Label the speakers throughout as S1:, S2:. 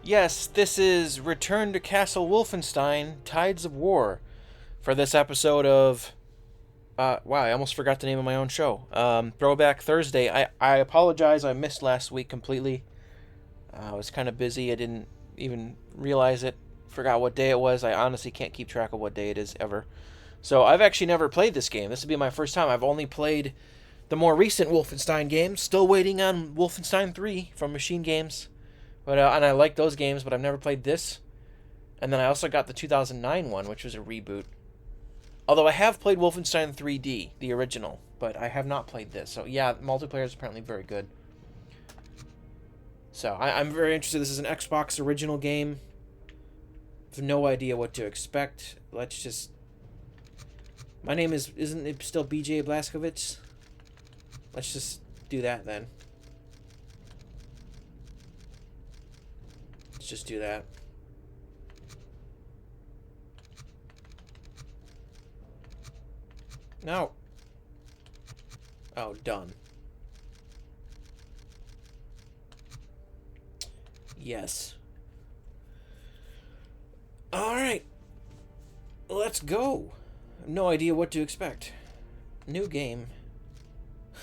S1: Yes, this is Return to Castle Wolfenstein: Tides of War for this episode of. Wow, I almost forgot the name of my own show. Throwback Thursday. I apologize. I missed last week completely. I was kind of busy. I didn't even realize it. Forgot what day it was. I honestly can't keep track of what day it is ever. So I've actually never played this game. This will be my first time. I've only played the more recent Wolfenstein games. Still waiting on Wolfenstein 3 from Machine Games. But and I like those games, but I've never played this. And then I also got the 2009 one, which was a reboot. Although I have played Wolfenstein 3D, the original, but I have not played this. So yeah, multiplayer is apparently very good. So I'm very interested. This is an Xbox original game. I have no idea what to expect. Let's just. My name isn't it still BJ Blazkowicz? Let's just do that then. Let's just do that. No. Oh, done. Yes. Alright. Let's go. No idea what to expect. New game.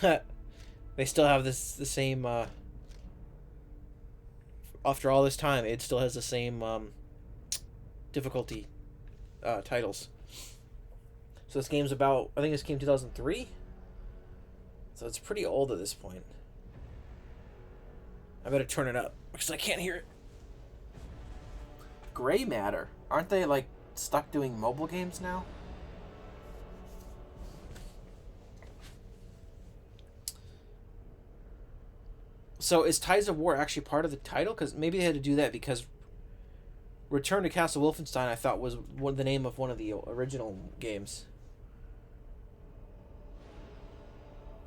S1: They still have the same, after all this time, it still has the same, difficulty, titles. So this game's about, I think this came 2003? So it's pretty old at this point. I better turn it up, because I can't hear it. Gray Matter. Aren't they, like, stuck doing mobile games now? So is Tides of War actually part of the title? Because maybe they had to do that because Return to Castle Wolfenstein, I thought, was the name of one of the original games.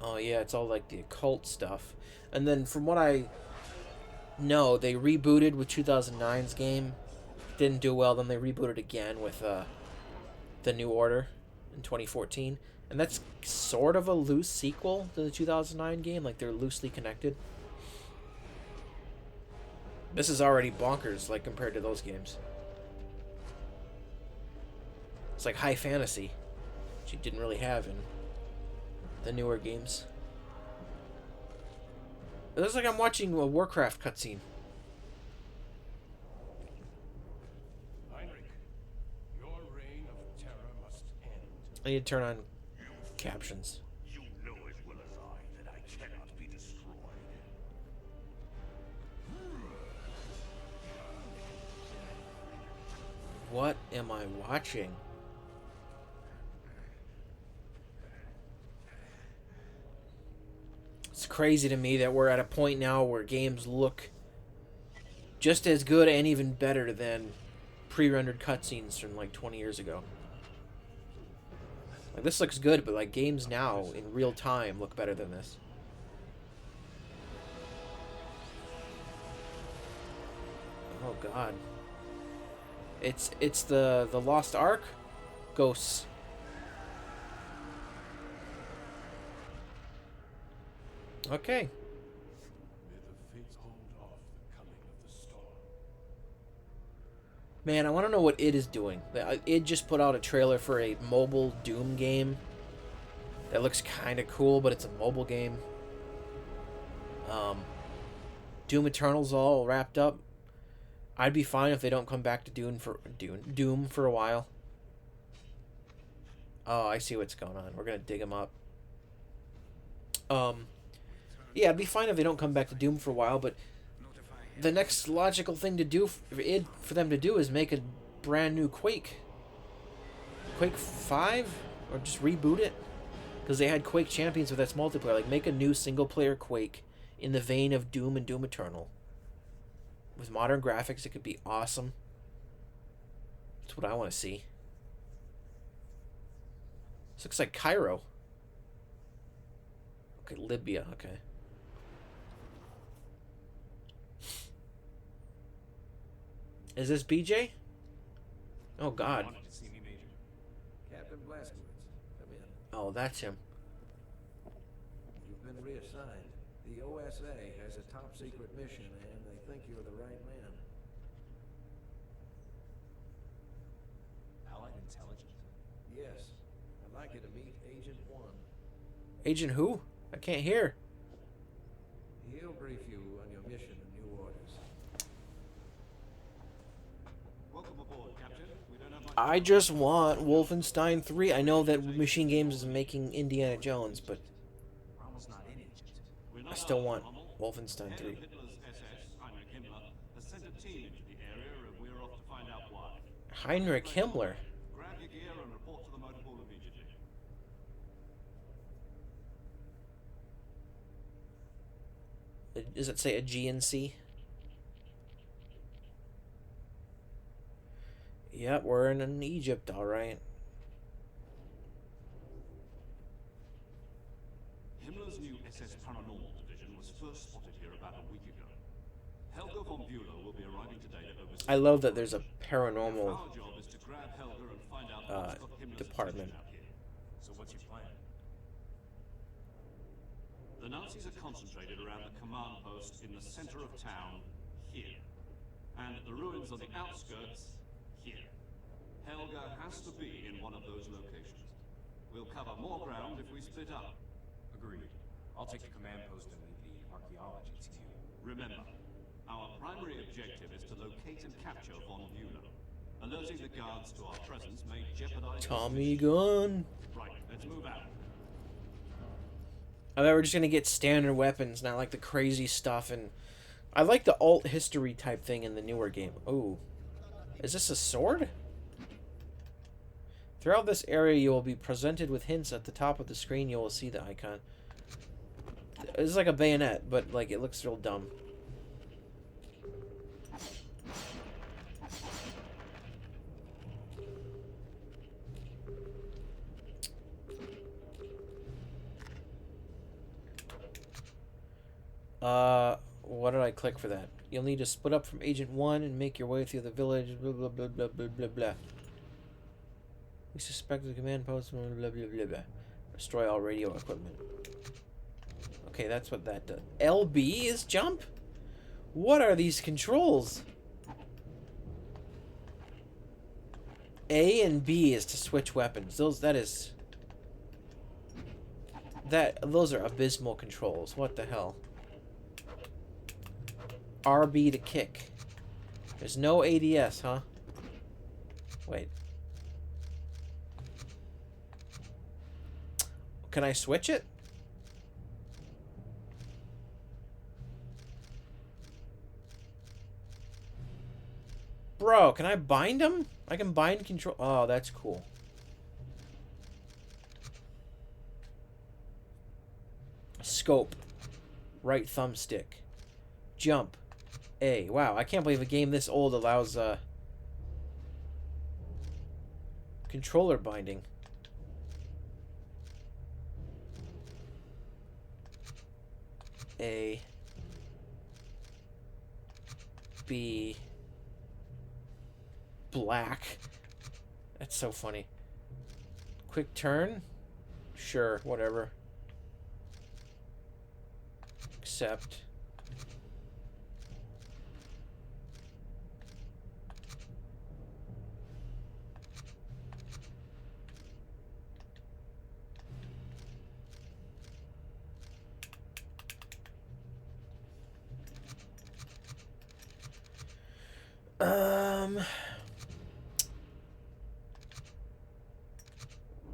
S1: Oh yeah, it's all like the occult stuff. And then from what I know, they rebooted with 2009's game. Didn't do well, then they rebooted again with the New Order in 2014. And that's sort of a loose sequel to the 2009 game, like they're loosely connected. This is already bonkers, like, compared to those games. It's like high fantasy, which you didn't really have in the newer games. It looks like I'm watching a Warcraft cutscene.
S2: Heinrich, your reign of terror must end.
S1: I need to turn on captions.
S2: You know as well as I that I cannot be destroyed.
S1: What am I watching? It's crazy to me that we're at a point now where games look just as good and even better than pre-rendered cutscenes from like 20 years ago. Like, this looks good, but like games now in real time look better than this. Oh god. It's the Lost Ark ghosts. Okay.
S2: May the fates hold off the coming of the storm.
S1: Man, I want to know what id is doing. Id just put out a trailer for a mobile Doom game that looks kind of cool, but it's a mobile game. Doom Eternal's all wrapped up. I'd be fine if they don't come back to Doom for a while. Oh, I see what's going on. We're gonna dig them up. Yeah, I'd be fine if they don't come back to Doom for a while, but the next logical thing to do for them to do is make a brand new Quake. Quake 5? Or just reboot it? Because they had Quake Champions with its multiplayer. Like, make a new single-player Quake in the vein of Doom and Doom Eternal. With modern graphics, it could be awesome. That's what I want to see. This looks like Cairo. Okay, Libya, okay. Is this BJ? Oh god.
S2: Wanted to see me, Major?
S3: Captain Blazkowicz, come in.
S1: Oh, that's him.
S3: You've been reassigned. The OSA has a top secret mission and they think you're the right man.
S4: intelligent?
S3: Yes. I'd like you to meet Agent 1.
S1: Agent who? I can't hear.
S3: He'll brief you on your mission and new orders.
S4: Welcome aboard, Captain. We don't have much.
S1: I just want Wolfenstein 3. I know that Machine Games is making Indiana Jones, but
S4: We're almost not in Egypt.
S1: I still want Wolfenstein 3.
S5: Hitler's SS, Heinrich Himmler, has sent a team into the area and we're off to find out why.
S1: Heinrich Himmler.
S5: Grab your gear and report to the motor pool immediately.
S1: Does it say a GNC? Yep, we're in Egypt, alright.
S5: Himmler's new SS Paranormal Division was first spotted here about a week ago. Helga von Bülow will be arriving today to oversee.
S1: I love that there's a paranormal
S5: Our job is to grab Helga and find out what's got Himmler's
S1: department.
S5: attention out here.
S4: So what's your plan?
S5: The Nazis are concentrated around the command post in the center of town, here. And at the ruins on the outskirts, here. Helga has to be in one of those locations. We'll cover more ground if we split up.
S4: Agreed. I'll take the command post and leave the archaeology to you.
S5: Remember, our primary objective is to locate and capture von Bülow. Alerting the guards to our presence may jeopardize...
S1: Tommy gun.
S5: Right, let's move out.
S1: I thought we were just gonna get standard weapons, not like the crazy stuff. And I like the alt history type thing in the newer game. Ooh, is this a sword? Throughout this area, you will be presented with hints. At the top of the screen, you will see the icon. It's like a bayonet, but like it looks real dumb. What did I click for that? You'll need to split up from Agent 1 and make your way through the village, blah, blah, blah, blah, blah, blah, blah. We suspect the command post, blah, blah, blah, blah, blah. Destroy all radio equipment. Okay, that's what that does. LB is jump? What are these controls? A and B is to switch weapons. Those are abysmal controls. What the hell? RB to kick. There's no ADS, huh? Wait. Can I switch it? Bro, can I bind them? I can bind control. Oh, that's cool. Scope. Right thumbstick. Jump. A. Wow, I can't believe a game this old allows controller binding. A. B. Black. That's so funny. Quick turn? Sure, whatever. Accept.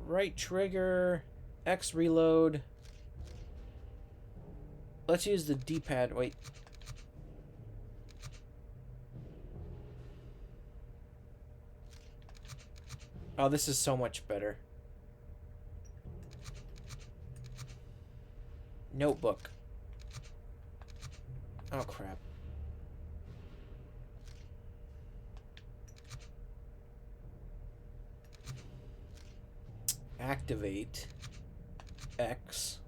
S1: Right trigger, X reload. Let's use the D-pad. Wait. Oh, this is so much better. Notebook. Oh, crap. Activate X.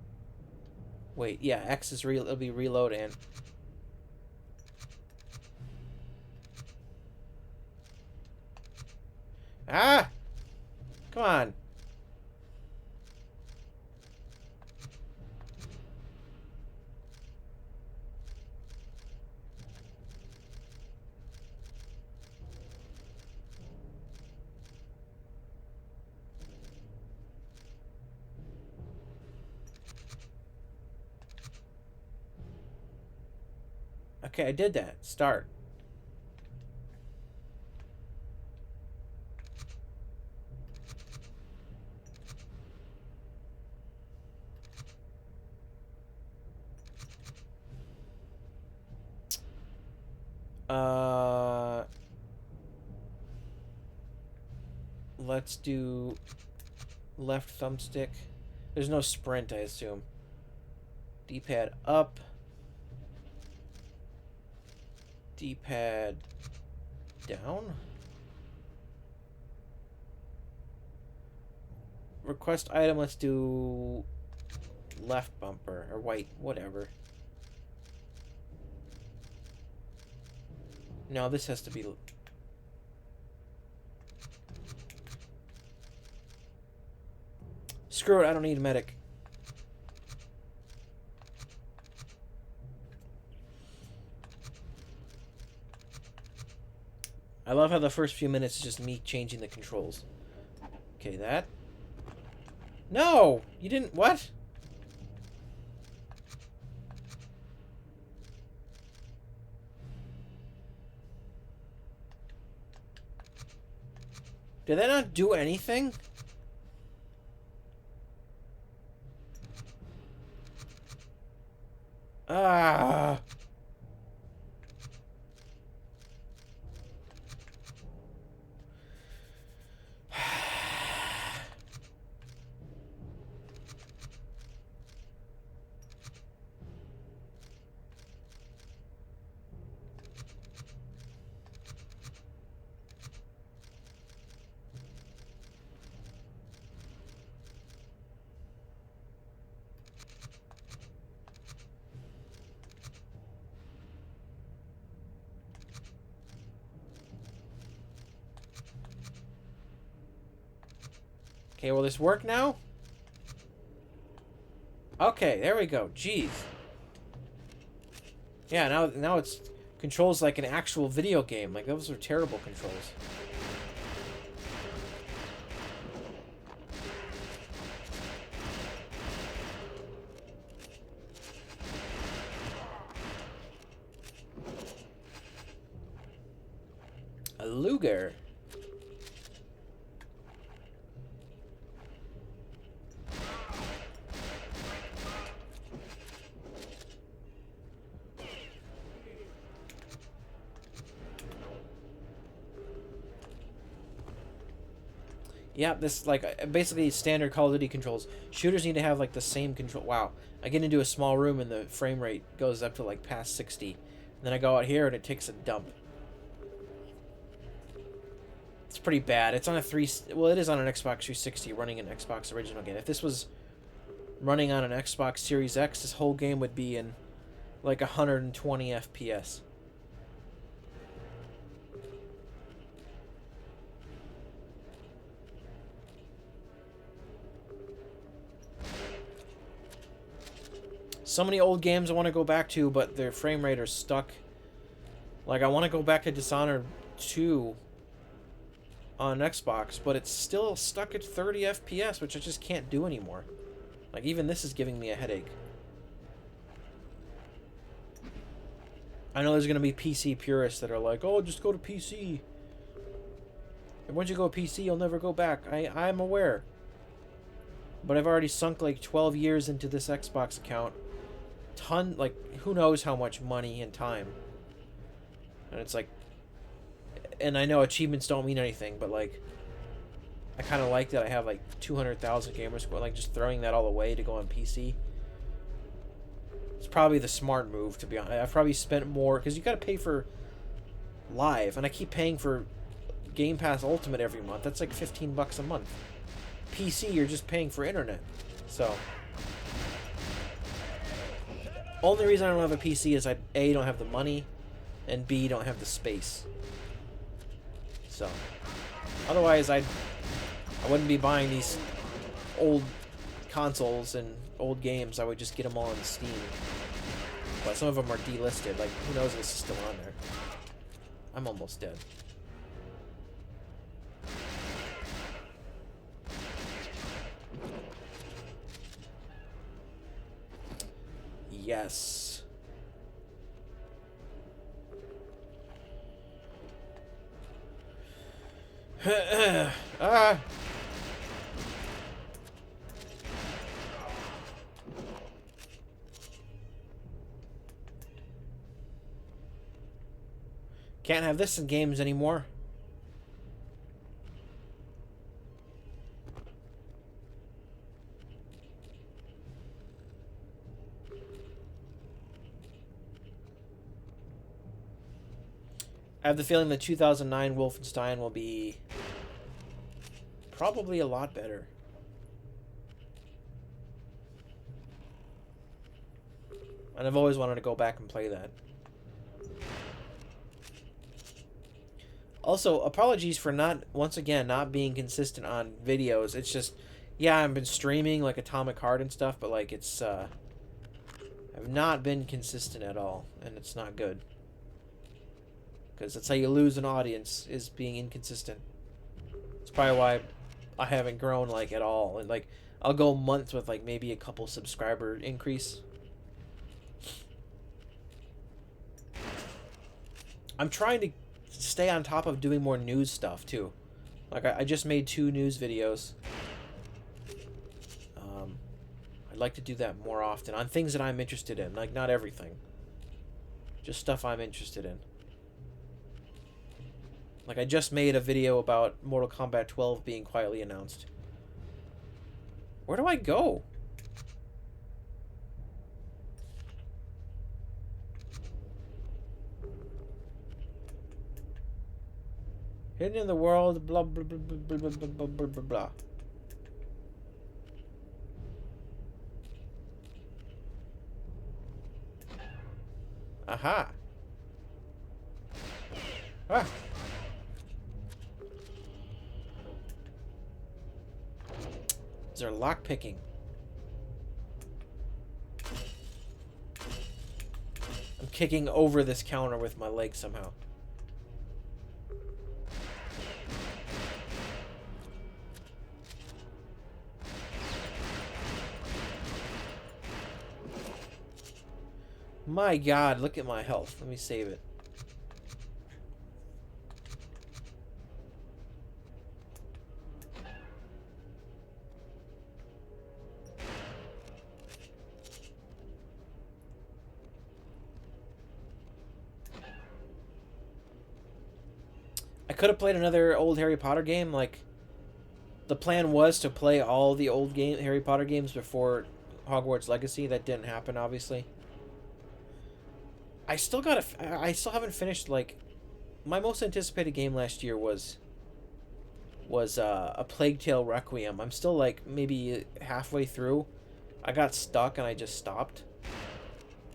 S1: Wait, yeah, X is it'll be reload and ah, come on. Okay, I did that. Start. Let's do left thumbstick. There's no sprint, I assume. D-pad up. D-pad down. Request item, let's do left bumper or white, whatever. No, this has to be... Screw it, I don't need a medic. I love how the first few minutes is just me changing the controls. Okay, that. No! You didn't... What? Did that not do anything? Ah. Okay, will this work now? Okay, there we go. Jeez. Yeah, now it's controls like an actual video game. Like, those are terrible controls. A Luger. Yeah, this, like, basically standard Call of Duty controls. Shooters need to have, like, the same control. Wow. I get into a small room and the frame rate goes up to, like, past 60. And then I go out here and it takes a dump. It's pretty bad. It's on a well, it is on an Xbox 360 running an Xbox original game. If this was running on an Xbox Series X, this whole game would be in, like, 120 FPS. So many old games I want to go back to, but their frame rate are stuck. Like, I want to go back to Dishonored 2 on Xbox, but it's still stuck at 30 FPS, which I just can't do anymore. Like, even this is giving me a headache. I know there's going to be PC purists that are like, oh, just go to PC. And once you go PC, you'll never go back. I'm aware. But I've already sunk like 12 years into this Xbox account. Like, who knows how much money and time. And it's like, and I know achievements don't mean anything, but like, I kind of like that I have like 200,000 gamer score, like just throwing that all away to go on PC. It's probably the smart move, to be honest. I've probably spent more, because you got to pay for Live, and I keep paying for Game Pass Ultimate every month. That's like $15 a month. PC, you're just paying for internet. So, only reason I don't have a PC is I A, don't have the money, and B, don't have the space. So, otherwise I wouldn't be buying these old consoles and old games. I would just get them all on Steam. But some of them are delisted. Like, who knows if this is still on there. I'm almost dead. Yes. Ah. Can't have this in games anymore. I have the feeling that 2009 Wolfenstein will be probably a lot better. And I've always wanted to go back and play that. Also, apologies for once again, not being consistent on videos. It's just, yeah, I've been streaming, like, Atomic Heart and stuff, but, like, it's, I've not been consistent at all, and it's not good. Because that's how you lose an audience, is being inconsistent. It's probably why I haven't grown, like, at all. And, like, I'll go months with, like, maybe a couple subscriber increase. I'm trying to stay on top of doing more news stuff too. Like I just made 2 news videos. I'd like to do that more often on things that I'm interested in. Like not everything, just stuff I'm interested in. Like I just made a video about Mortal Kombat 12 being quietly announced. Where do I go? Hidden in the world, blah, blah, blah, blah, blah, blah, blah, blah, blah, blah. Aha. Ah. Is there lock picking? I'm kicking over this counter with my leg somehow. My God, look at my health. Let me save it. I could have played another old Harry Potter game. Like, the plan was to play all the old Harry Potter games before Hogwarts Legacy. That didn't happen, obviously. I still haven't finished, like, my most anticipated game last year was a Plague Tale Requiem. I'm still, like, maybe halfway through. I got stuck and I just stopped.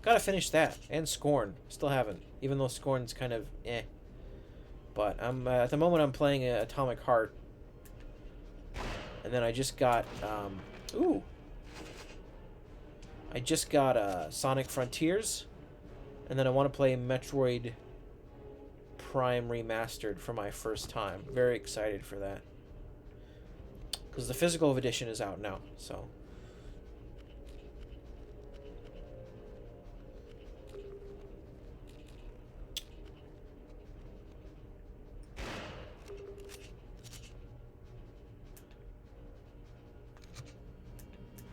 S1: Gotta finish that. And Scorn. Still haven't. Even though Scorn's kind of eh. But I'm at the moment I'm playing Atomic Heart. And then I just got I just got Sonic Frontiers. And then I want to play Metroid Prime Remastered for my first time. Very excited for that. Because the physical edition is out now, so.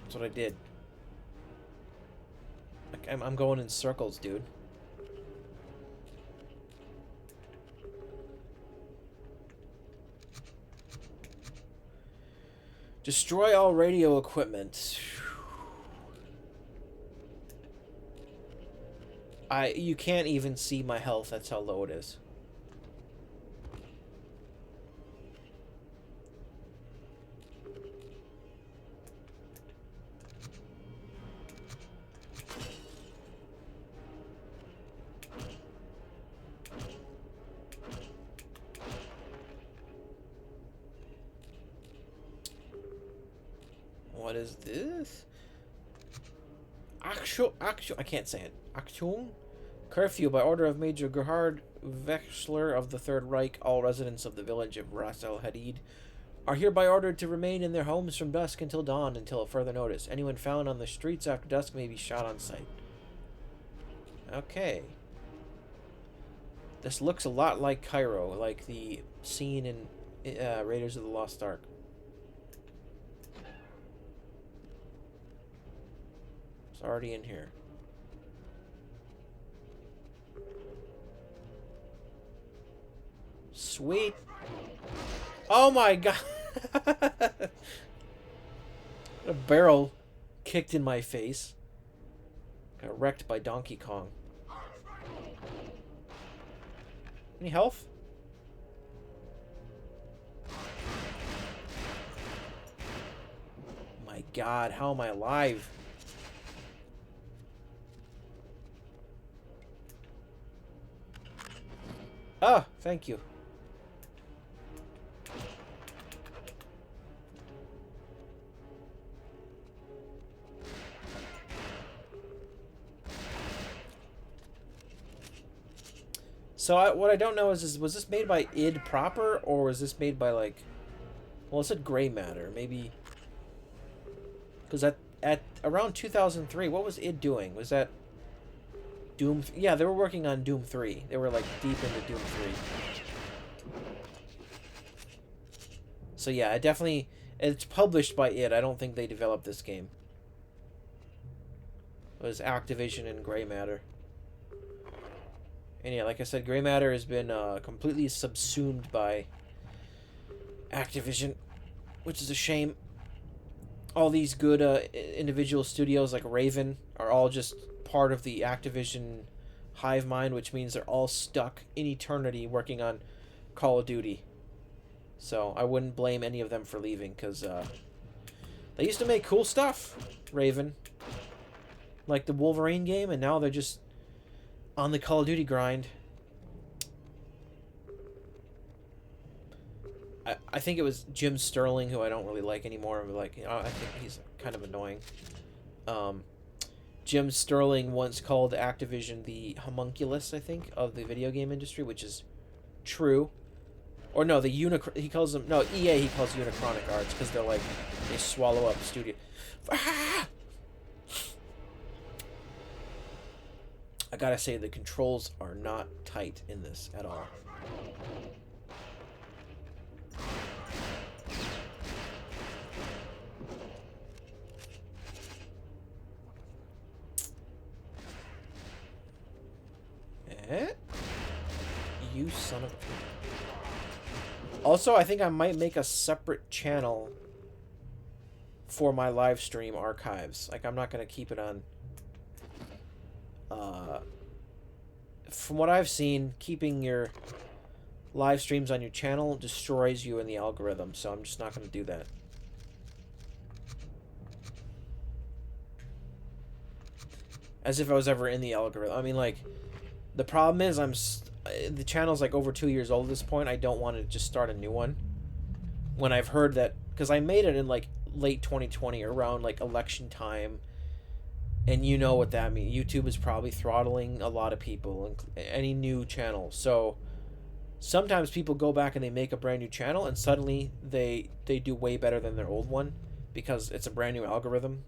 S1: That's what I did. Like, I'm going in circles, dude. Destroy all radio equipment. You can't even see my health. That's how low it is. What is this? I can't say it. Aktion? Curfew by order of Major Gerhard Wechsler of the Third Reich. All residents of the village of Ras El Hadid are hereby ordered to remain in their homes from dusk until dawn until further notice. Anyone found on the streets after dusk may be shot on sight. Okay. This looks a lot like Cairo, like the scene in Raiders of the Lost Ark. It's already in here. Sweet. Oh my god. A barrel kicked in my face. Got wrecked by Donkey Kong. Any health? My god, how am I alive? Ah, thank you. So what I don't know is was this made by id proper, or was this made by, like... Well, it said Gray Matter. Maybe... Because at around 2003, what was id doing? Was that... Doom... Yeah, they were working on Doom 3. They were, like, deep into Doom 3. So yeah, it definitely... It's published by id. I don't think they developed this game. It was Activision and Gray Matter. And yeah, like I said, Gray Matter has been completely subsumed by Activision, which is a shame. All these good individual studios like Raven are all just part of the Activision hive mind, which means they're all stuck in eternity working on Call of Duty. So I wouldn't blame any of them for leaving, because they used to make cool stuff, Raven. Like the Wolverine game, and now they're just on the Call of Duty grind. I think it was Jim Sterling, who I don't really like anymore. Like, you know, I think he's kind of annoying. Jim Sterling once called Activision the homunculus, I think, of the video game industry, which is true. Or no, he calls them... No, EA he calls Unicronic Arts, because they're like... They swallow up studio... Ah! I gotta say, the controls are not tight in this at all. You son of a... Also, I think I might make a separate channel for my live stream archives. Like, I'm not gonna keep it on... From what I've seen, keeping your live streams on your channel destroys you in the algorithm, so I'm just not going to do that. As if I was ever in the algorithm. I mean, like, the problem is the channel's like over 2 years old at this point. I don't want to just start a new one. When I've heard that, because I made it in like late 2020, around like election time. And you know what that means. YouTube is probably throttling a lot of people, any new channel. So sometimes people go back and they make a brand new channel, and suddenly they do way better than their old one because it's a brand new algorithm.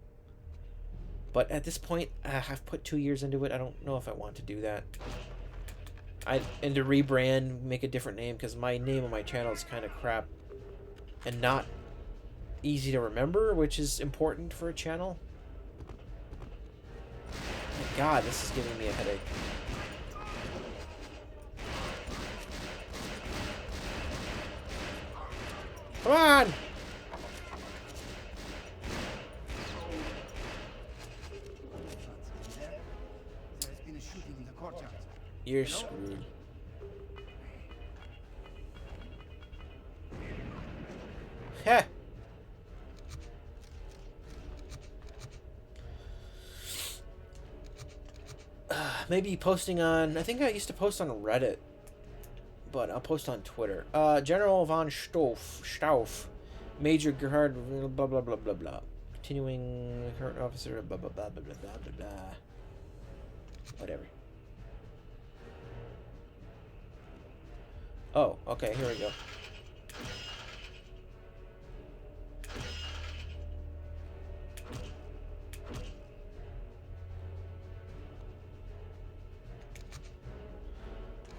S1: But at this point, I've put 2 years into it. I don't know if I want to do that. And to rebrand, make a different name, because my name on my channel is kind of crap and not easy to remember, which is important for a channel. Oh God, this is giving me a headache. Come on! You're screwed. Heh! Maybe posting on... I think I used to post on Reddit. But I'll post on Twitter. General von Stauff. Major Gerhard... Blah, blah, blah, blah, blah. Continuing current officer... Blah, blah, blah, blah, blah, blah, blah. Whatever. Oh, okay, here we go.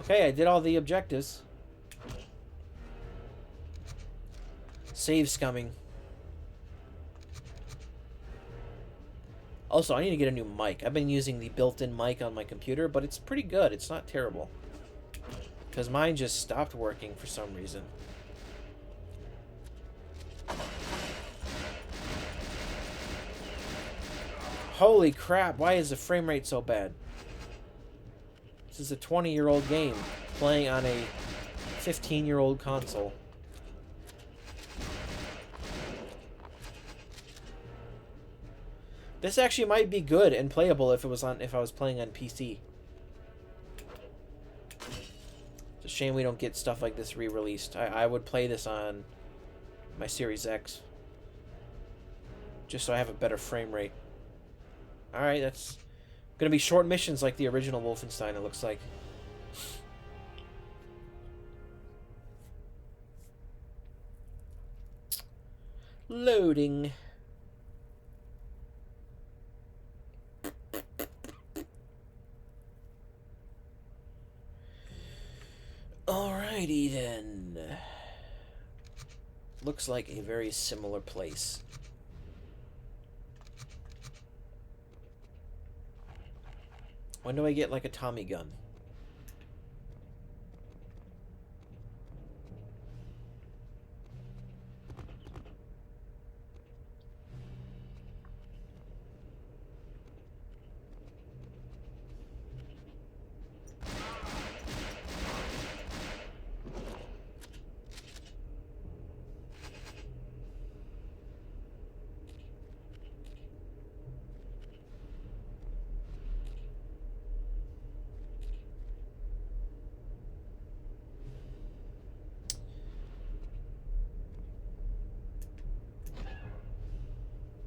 S1: Okay, I did all the objectives. Save scumming. Also, I need to get a new mic. I've been using the built-in mic on my computer, but it's pretty good. It's not terrible. Because mine just stopped working for some reason. Holy crap, why is the frame rate so bad? This is a 20-year-old game playing on a 15-year-old console. This actually might be good and playable if I was playing on PC. It's a shame we don't get stuff like this re-released. I would play this on my Series X. Just so I have a better frame rate. Alright, that's gonna be short missions like the original Wolfenstein, it looks like. Loading. Alrighty then. Looks like a very similar place. When do I get like a Tommy gun?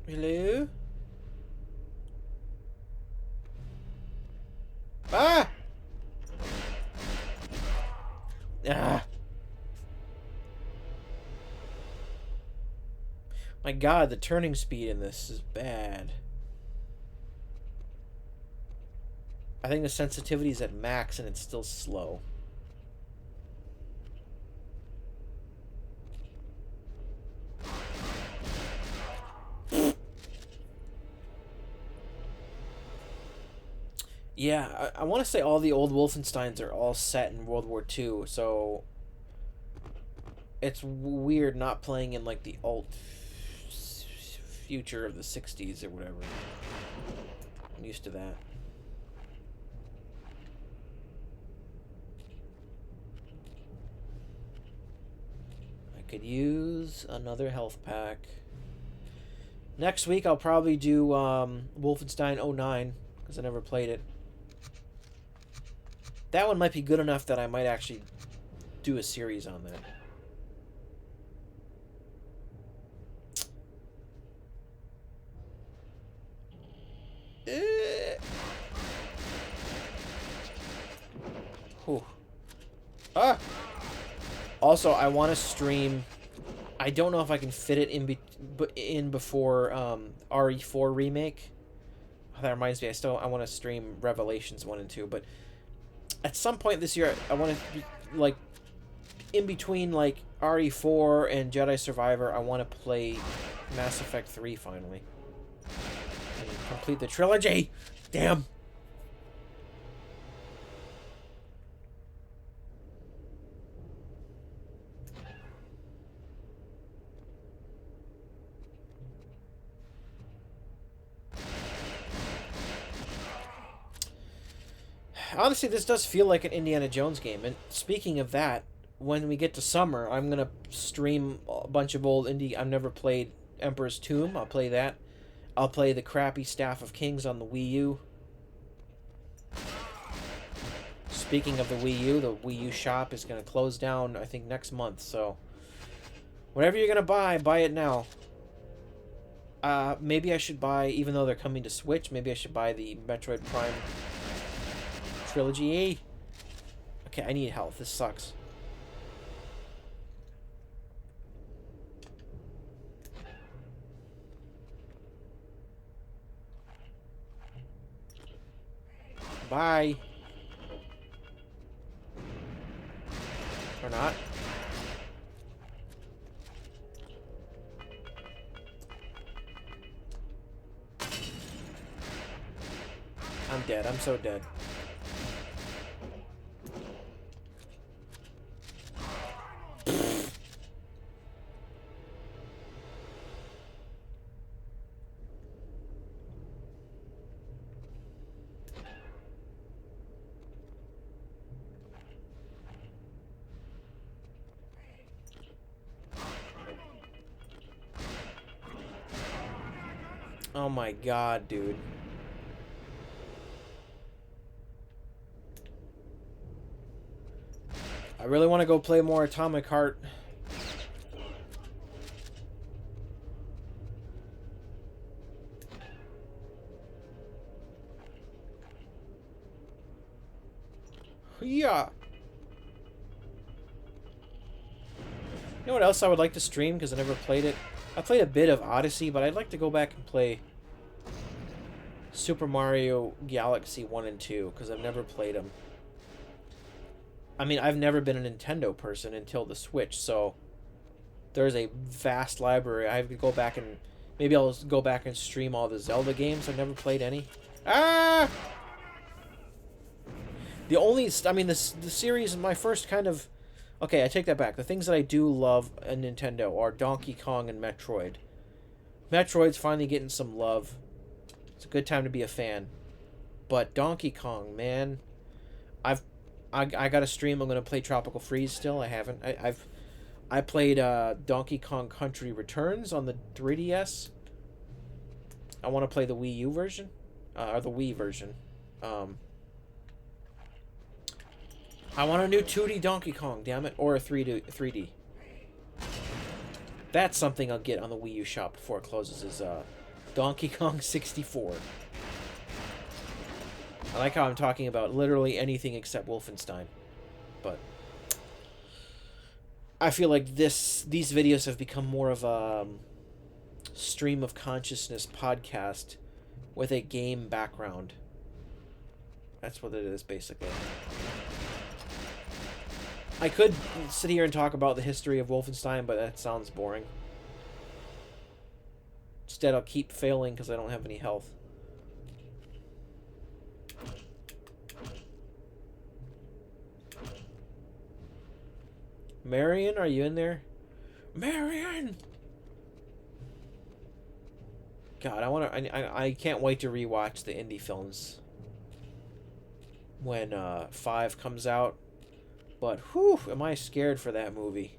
S1: Hello? Ah! Ah! My god, the turning speed in this is bad. I think the sensitivity is at max and it's still slow. Yeah, I want to say all the old Wolfensteins are all set in World War II, so it's weird not playing in like the alt future of the 60s or whatever. I'm used to that. I could use another health pack. Next week I'll probably do Wolfenstein 09, because I never played it. That one might be good enough that I might actually do a series on that. Whew. Ah! Also, I want to stream... I don't know if I can fit it in before RE4 Remake. Oh, that reminds me, I want to stream Revelations 1 and 2, but at some point this year, I want to, like, in between, like, RE4 and Jedi Survivor, I want to play Mass Effect 3 finally. And complete the trilogy! Damn! Honestly, this does feel like an Indiana Jones game. And speaking of that, when we get to summer, I'm going to stream a bunch of old indie... I've never played Emperor's Tomb. I'll play that. I'll play the crappy Staff of Kings on the Wii U. Speaking of the Wii U, the Wii U shop is going to close down, I think, next month. So, whatever you're going to buy it now. Maybe I should buy, even though they're coming to Switch, maybe I should buy the Metroid Prime Trilogy. Okay, I need health. This sucks. Bye. Or not. I'm dead. I'm so dead. Oh my god, dude. I really want to go play more Atomic Heart. Yeah. You know what else I would like to stream because I never played it? I played a bit of Odyssey, but I'd like to go back and play Super Mario Galaxy 1 and 2 because I've never played them. I mean, I've never been a Nintendo person until the Switch, so there's a vast library. I have to go back and maybe I'll go back and stream all the Zelda games. I've never played any. Ah! The only, I mean, the series, my first kind of, okay, I take that back. The things that I do love in Nintendo are Donkey Kong and Metroid. Metroid's finally getting some love. It's a good time to be a fan. But Donkey Kong, man, I got a stream. I'm gonna play Tropical Freeze still. I haven't. I played Donkey Kong Country Returns on the 3DS. I want to play the Wii U version, or the Wii version. I want a new 2D Donkey Kong, damn it, or a 3D. That's something I'll get on the Wii U shop before it closes. Is Donkey Kong 64. I like how I'm talking about literally anything except Wolfenstein, but I feel like these videos have become more of a stream of consciousness podcast with a game background. That's what it is, basically. I could sit here and talk about the history of Wolfenstein, but that sounds boring. Instead, I'll keep failing because I don't have any health. Marion, are you in there? Marion! God, I can't wait to rewatch the indie films when 5 comes out. But whew, am I scared for that movie.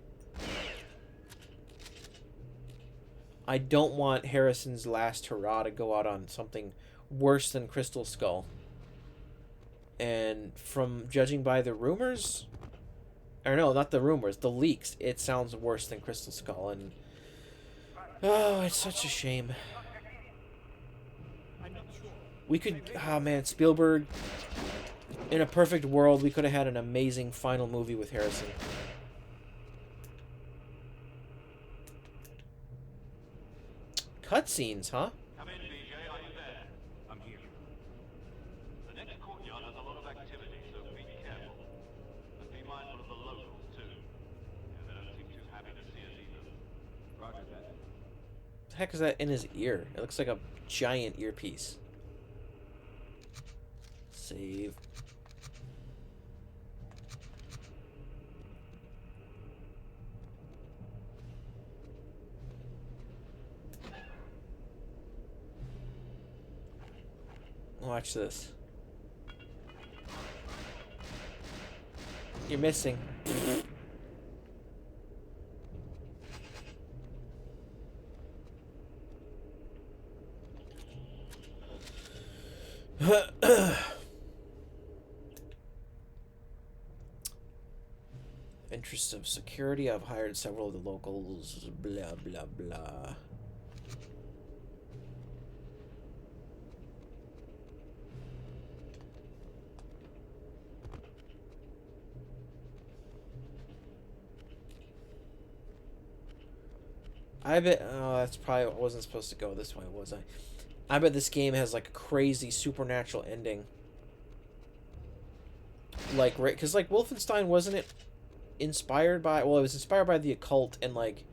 S1: I don't want Harrison's last hurrah to go out on something worse than Crystal Skull. And from judging by the rumors, or no, not the rumors, the leaks, it sounds worse than Crystal Skull, and oh, it's such a shame. We could, oh man, Spielberg, in a perfect world, we could have had an amazing final movie with Harrison. Cutscenes, huh?
S5: Come in, BJ, are you there?
S4: I'm here.
S5: The next courtyard has a lot of activity, so be careful. And be mindful of the locals, too. Yeah, they don't seem too happy to see us either.
S4: Roger that.
S1: What the heck is that in his ear? It looks like a giant earpiece. Save. Watch this. You're missing. Interests of security, I've hired several of the locals, blah blah blah. I bet, oh, that's probably, I wasn't supposed to go this way, was I? I bet this game has like a crazy supernatural ending. Like, right, because like Wolfenstein, wasn't it inspired by, well, it was inspired by the occult and like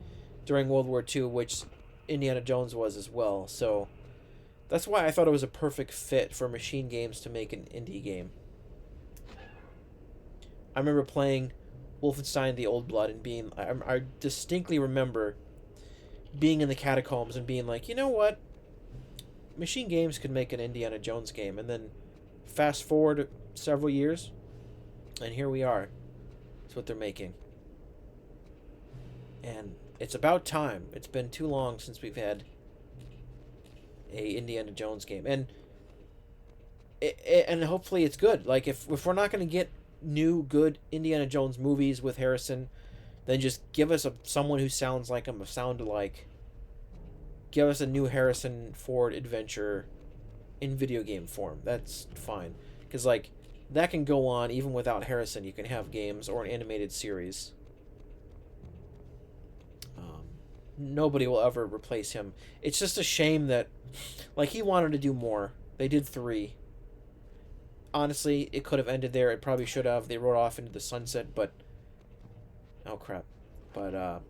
S1: during World War II, which Indiana Jones was as well. So That's why I thought it was a perfect fit for Machine Games to make an indie game. I remember playing Wolfenstein: The Old Blood and being... I distinctly remember being in the catacombs and being like, you know what? Machine Games could make an Indiana Jones game. And then fast forward several years, and here we are. That's what they're making. And it's about time. It's been too long since we've had a Indiana Jones game. And hopefully it's good. Like, if we're not going to get new, good Indiana Jones movies with Harrison, then just give us someone who sounds like him, a sound-alike. Give us a new Harrison Ford adventure in video game form. That's fine. Because, like, that can go on even without Harrison. You can have games or an animated series. Nobody will ever replace him. It's just a shame that, like, he wanted to do more. They did 3. Honestly, it could have ended there. It probably should have. They rode off into the sunset, but... Oh, crap. But,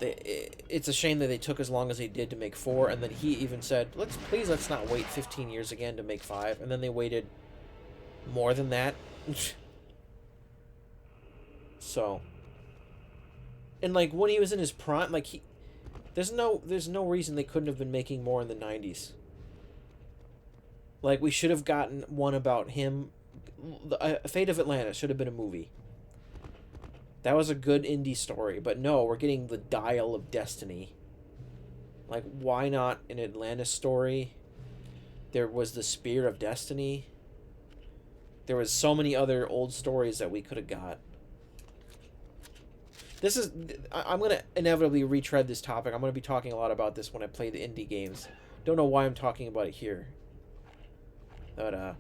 S1: it's a shame that they took as long as they did to make 4, and then he even said, let's not wait 15 years again to make 5, and then they waited more than that. So... And, like, when he was in his prime, like, there's no reason they couldn't have been making more in the 90s. Like, we should have gotten one about him. Fate of Atlantis should have been a movie. That was a good indie story, but no, we're getting the Dial of Destiny. Like, why not an Atlantis story? There was the Spear of Destiny. There was so many other old stories that we could have got. I'm going to inevitably retread this topic. I'm going to be talking a lot about this when I play the indie games. Don't know why I'm talking about it here. But,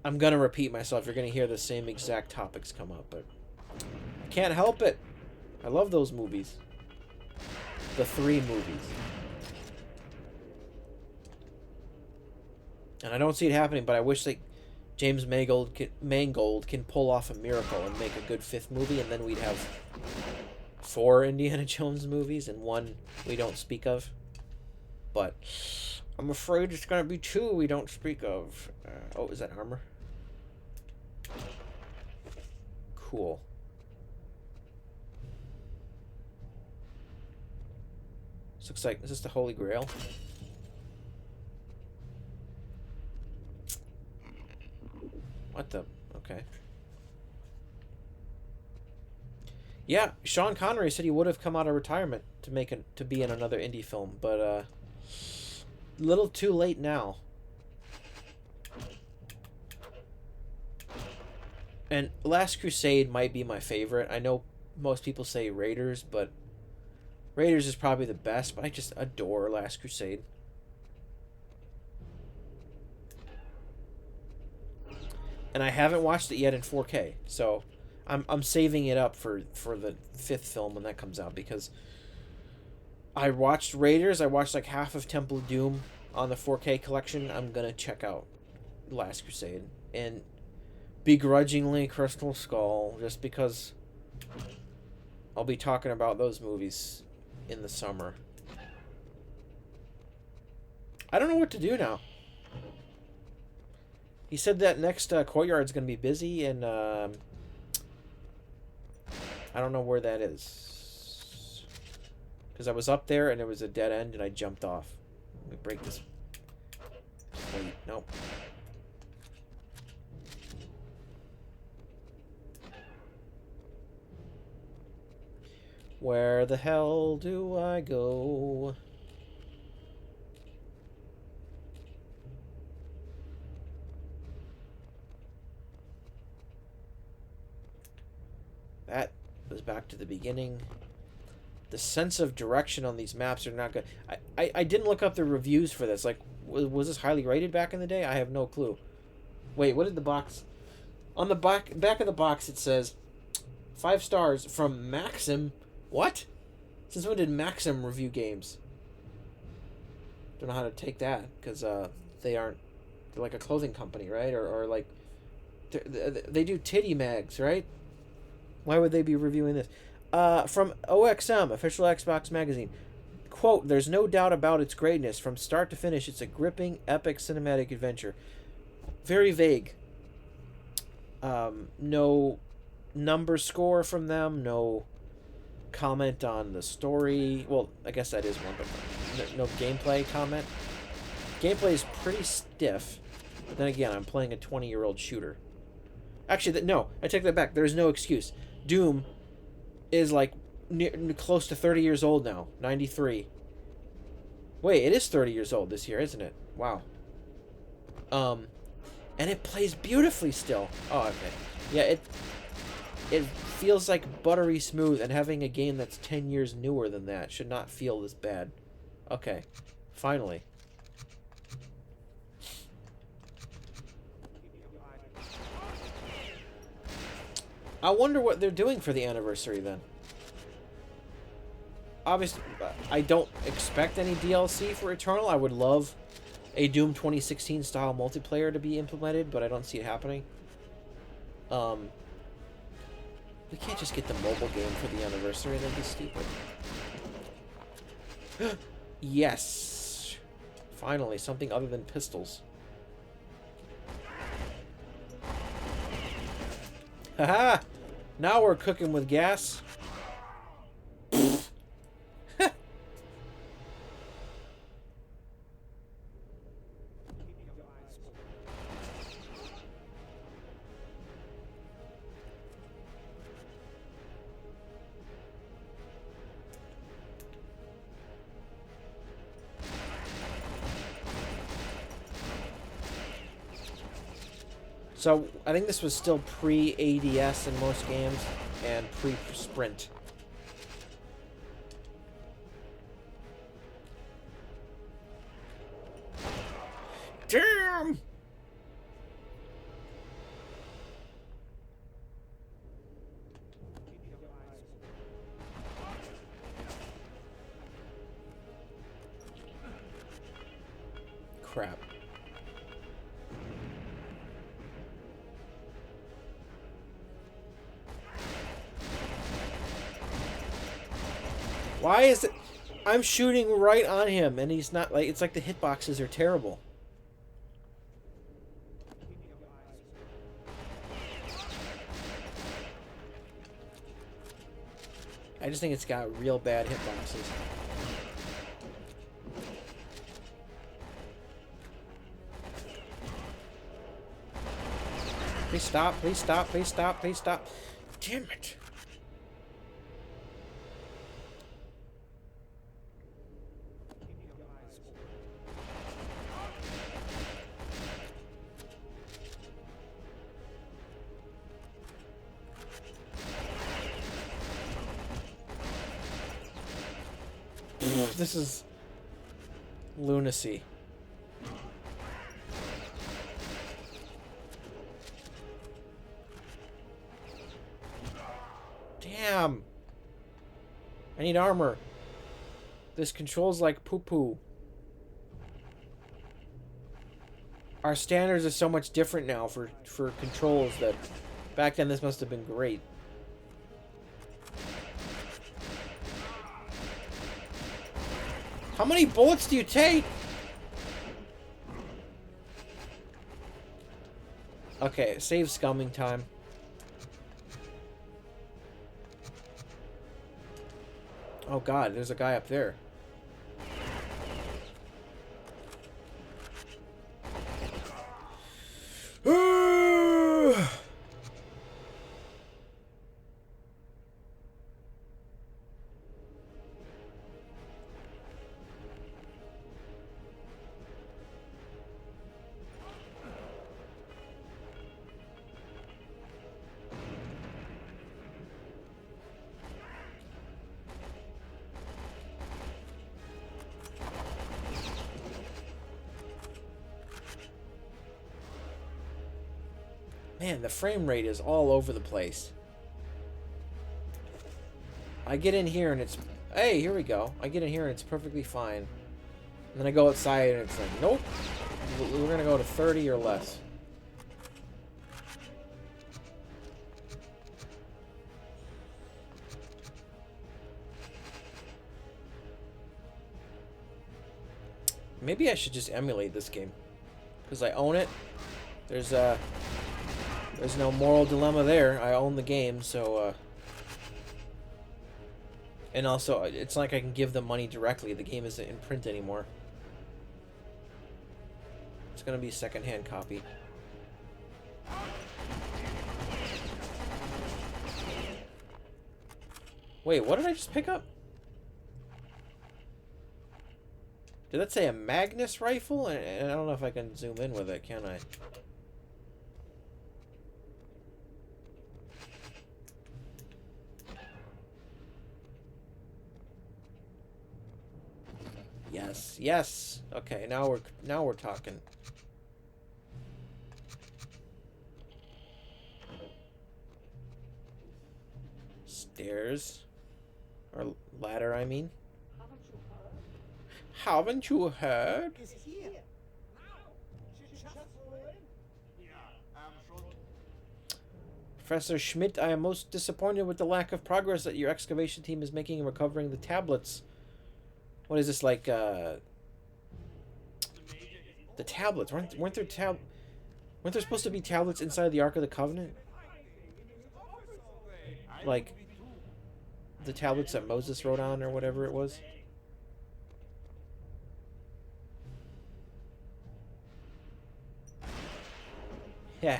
S1: I'm going to repeat myself. You're going to hear the same exact topics come up, but I can't help it. I love those movies. The 3 movies. And I don't see it happening, but I wish James Mangold can pull off a miracle and make a good 5th movie, and then we'd have 4 Indiana Jones movies and 1 we don't speak of. But I'm afraid it's going to be 2 we don't speak of. Oh, is that armor? Cool. This looks like... Is this the Holy Grail? What the... Okay. Yeah, Sean Connery said he would have come out of retirement to be in another indie film, but a little too late now. And Last Crusade might be my favorite. I know most people say Raiders, but Raiders is probably the best, but I just adore Last Crusade. And I haven't watched it yet in 4K, so I'm saving it up for the 5th film when that comes out, because I watched Raiders, I watched like half of Temple of Doom on the 4K collection. I'm gonna check out Last Crusade, and begrudgingly Crystal Skull, just because I'll be talking about those movies in the summer. I don't know what to do now. He said that next courtyard's going to be busy, and I don't know where that is. Because I was up there, and it was a dead end, and I jumped off. Let me break this plate. Nope. Where the hell do I go? That was back to the beginning. The sense of direction on these maps are not good. I didn't look up the reviews for this. Like, was this highly rated back in the day? I have no clue. Wait, what did the box... On the back of the box it says 5 stars from Maxim. What? Since when did Maxim review games? Don't know how to take that, because they're like a clothing company, right? Or like they do titty mags, right? Why would they be reviewing this? From OXM, official Xbox magazine. Quote, there's no doubt about its greatness. From start to finish, it's a gripping, epic cinematic adventure. Very vague. No number score from them. No comment on the story. Well, I guess that is one, but no gameplay comment. Gameplay is pretty stiff. But then again, I'm playing a 20-year-old shooter. Actually, no, I take that back. There's no excuse. Doom is like close to 30 years old now. 93. Wait, it is 30 years old this year, isn't it? Wow. And it plays beautifully still. Oh, okay. Yeah, it feels like buttery smooth, and having a game that's 10 years newer than that should not feel this bad. Okay. Finally. I wonder what they're doing for the anniversary then. Obviously, I don't expect any DLC for Eternal. I would love a Doom 2016 style multiplayer to be implemented, but I don't see it happening. We can't just get the mobile game for the anniversary. That'd be stupid. Yes. Finally, something other than pistols. Haha! Now we're cooking with gas. So, I think this was still pre-ADS in most games, and pre-sprint. Damn! Crap. Why is it... I'm shooting right on him, and he's not... like, it's like the hitboxes are terrible. I just think it's got real bad hitboxes. Please stop, please stop, please stop, please stop. Damn it. This is lunacy. Damn. I need armor. This controls like poo-poo. Our standards are so much different now for controls that back then this must have been great. How many bullets do you take? Okay, save scumming time. Oh god, there's a guy up there. Man, the frame rate is all over the place. I get in here and it's... Hey, here we go. I get in here and it's perfectly fine. And then I go outside and it's like, nope. We're gonna go to 30 or less. Maybe I should just emulate this game. Because I own it. There's no moral dilemma there. I own the game, so, and also, it's not like I can give them money directly. The game isn't in print anymore. It's gonna be a second-hand copy. Wait, what did I just pick up? Did that say a Magnus rifle? And I don't know if I can zoom in with it, can I? Yes, yes. Okay, now we're talking. Stairs. Or ladder, I mean. Haven't you heard? Professor Schmidt, I am most disappointed with the lack of progress that your excavation team is making in recovering the tablets. What is this, like, the tablets? Weren't there supposed to be tablets inside the Ark of the Covenant? Like, the tablets that Moses wrote on, or whatever it was? Yeah.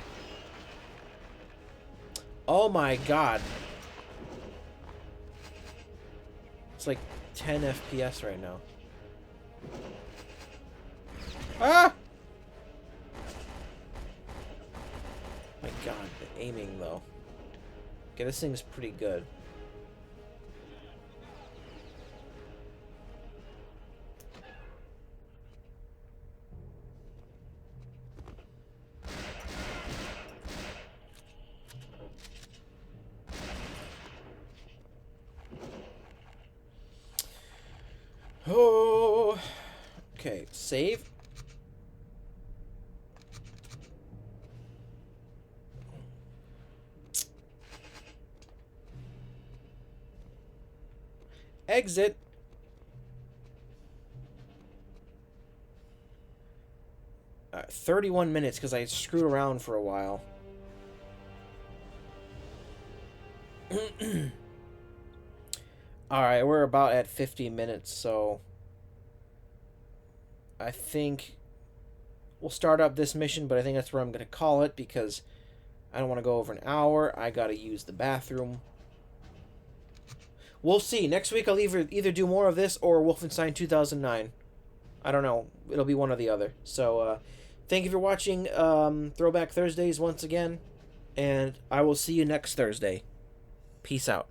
S1: Oh my god. It's like 10 FPS right now. Ah! My god, the aiming though. Okay, this thing's pretty good. Oh, okay, save. Exit. All right, 31 minutes because I screwed around for a while. Alright, we're about at 50 minutes, so I think we'll start up this mission, but I think that's where I'm going to call it because I don't want to go over an hour. I got to use the bathroom. We'll see. Next week I'll either do more of this or Wolfenstein 2009. I don't know. It'll be one or the other. So, thank you for watching Throwback Thursdays once again, and I will see you next Thursday. Peace out.